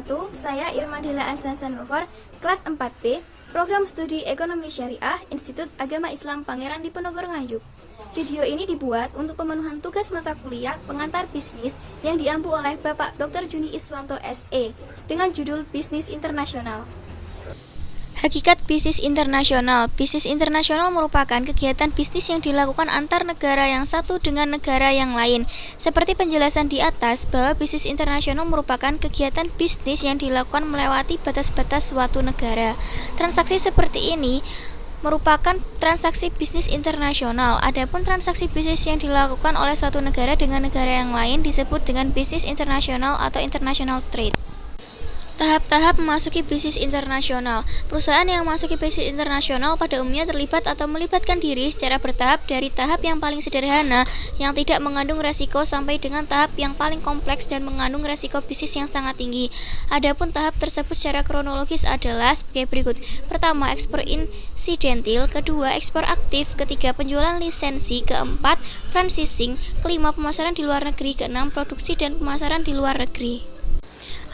wabarakatuh. Saya Irmadila Asasan Gofar, kelas 4B, Program Studi Ekonomi Syariah, Institut Agama Islam Pangeran Diponegoro Nganjuk. Video ini dibuat untuk pemenuhan tugas mata kuliah pengantar bisnis yang diampu oleh Bapak Dr. Juni Iswanto SE dengan judul Bisnis Internasional. Hakikat bisnis internasional. Bisnis internasional merupakan kegiatan bisnis yang dilakukan antar negara yang satu dengan negara yang lain. Seperti penjelasan di atas, bahwa bisnis internasional merupakan kegiatan bisnis yang dilakukan melewati batas-batas suatu negara. Transaksi seperti ini merupakan transaksi bisnis internasional. Adapun transaksi bisnis yang dilakukan oleh suatu negara dengan negara yang lain disebut dengan bisnis internasional atau international trade. Tahap-tahap memasuki bisnis internasional. Perusahaan yang memasuki bisnis internasional pada umumnya terlibat atau melibatkan diri secara bertahap dari tahap yang paling sederhana yang tidak mengandung resiko sampai dengan tahap yang paling kompleks dan mengandung resiko bisnis yang sangat tinggi. Adapun tahap tersebut secara kronologis adalah sebagai berikut. Pertama, ekspor insidentil, kedua, ekspor aktif, ketiga, penjualan lisensi, keempat, franchising, kelima, pemasaran di luar negeri, keenam, produksi dan pemasaran di luar negeri.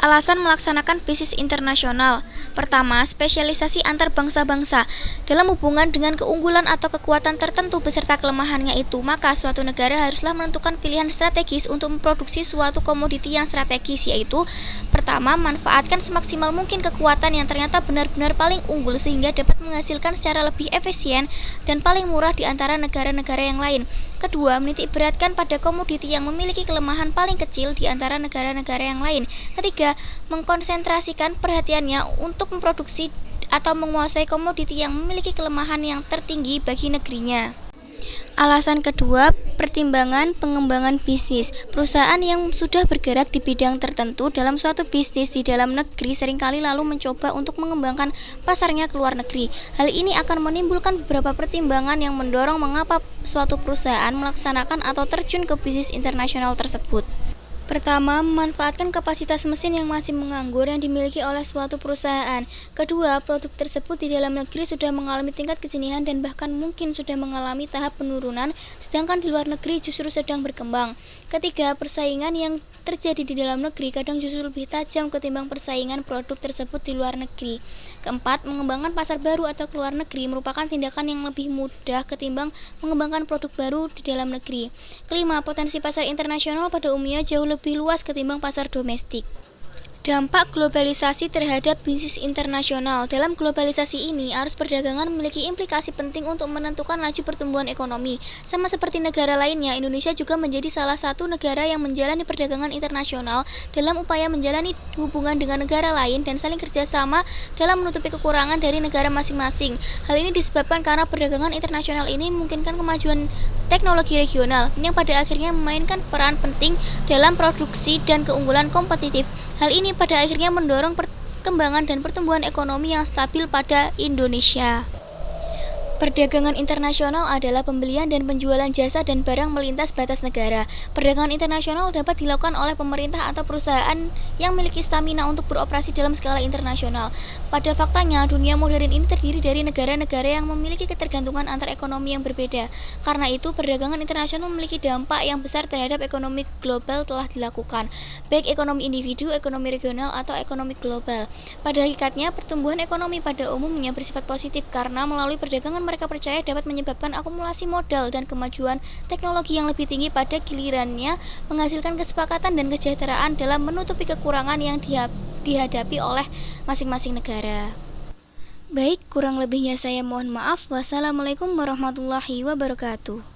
Alasan melaksanakan bisnis internasional. Pertama, spesialisasi antar bangsa-bangsa. Dalam hubungan dengan keunggulan atau kekuatan tertentu beserta kelemahannya itu, maka suatu negara haruslah menentukan pilihan strategis untuk memproduksi suatu komoditi yang strategis, yaitu pertama, manfaatkan semaksimal mungkin kekuatan yang ternyata benar-benar paling unggul sehingga dapat menghasilkan secara lebih efisien dan paling murah di antara negara-negara yang lain. Kedua, menitik beratkan pada komoditi yang memiliki kelemahan paling kecil di antara negara-negara yang lain. Ketiga, mengkonsentrasikan perhatiannya untuk memproduksi atau menguasai komoditi yang memiliki kelemahan yang tertinggi bagi negerinya. Alasan kedua, pertimbangan pengembangan bisnis. Perusahaan yang sudah bergerak di bidang tertentu dalam suatu bisnis di dalam negeri seringkali lalu mencoba untuk mengembangkan pasarnya ke luar negeri. Hal ini akan menimbulkan beberapa pertimbangan yang mendorong mengapa suatu perusahaan melaksanakan atau terjun ke bisnis internasional tersebut. Pertama, memanfaatkan kapasitas mesin yang masih menganggur yang dimiliki oleh suatu perusahaan. Kedua, produk tersebut di dalam negeri sudah mengalami tingkat kejenihan dan bahkan mungkin sudah mengalami tahap penurunan, sedangkan di luar negeri justru sedang berkembang. Ketiga, persaingan yang terjadi di dalam negeri kadang justru lebih tajam ketimbang persaingan produk tersebut di luar negeri. Keempat, mengembangkan pasar baru atau ke luar negeri merupakan tindakan yang lebih mudah ketimbang mengembangkan produk baru di dalam negeri. Kelima, potensi pasar internasional pada umumnya jauh lebih luas ketimbang pasar domestik. Dampak globalisasi terhadap bisnis internasional. Dalam globalisasi ini, arus perdagangan memiliki implikasi penting untuk menentukan laju pertumbuhan ekonomi. Sama seperti negara lainnya, Indonesia juga menjadi salah satu negara yang menjalani perdagangan internasional dalam upaya menjalani hubungan dengan negara lain dan saling kerjasama dalam menutupi kekurangan dari negara masing-masing. Hal ini disebabkan karena perdagangan internasional ini memungkinkan kemajuan teknologi regional yang pada akhirnya memainkan peran penting dalam produksi dan keunggulan kompetitif. Hal ini pada akhirnya mendorong perkembangan dan pertumbuhan ekonomi yang stabil pada Indonesia. Perdagangan internasional adalah pembelian dan penjualan jasa dan barang melintas batas negara. Perdagangan internasional dapat dilakukan oleh pemerintah atau perusahaan yang memiliki stamina untuk beroperasi dalam skala internasional. Pada faktanya, dunia modern ini terdiri dari negara-negara yang memiliki ketergantungan antar ekonomi yang berbeda. Karena itu, perdagangan internasional memiliki dampak yang besar terhadap ekonomi global telah dilakukan, baik ekonomi individu, ekonomi regional, atau ekonomi global. Pada hakikatnya, pertumbuhan ekonomi pada umumnya bersifat positif karena melalui perdagangan mereka percaya dapat menyebabkan akumulasi modal dan kemajuan teknologi yang lebih tinggi pada gilirannya menghasilkan kesepakatan dan kesejahteraan dalam menutupi kekurangan yang dihadapi oleh masing-masing negara. Baik, kurang lebihnya saya mohon maaf. Wassalamualaikum warahmatullahi wabarakatuh.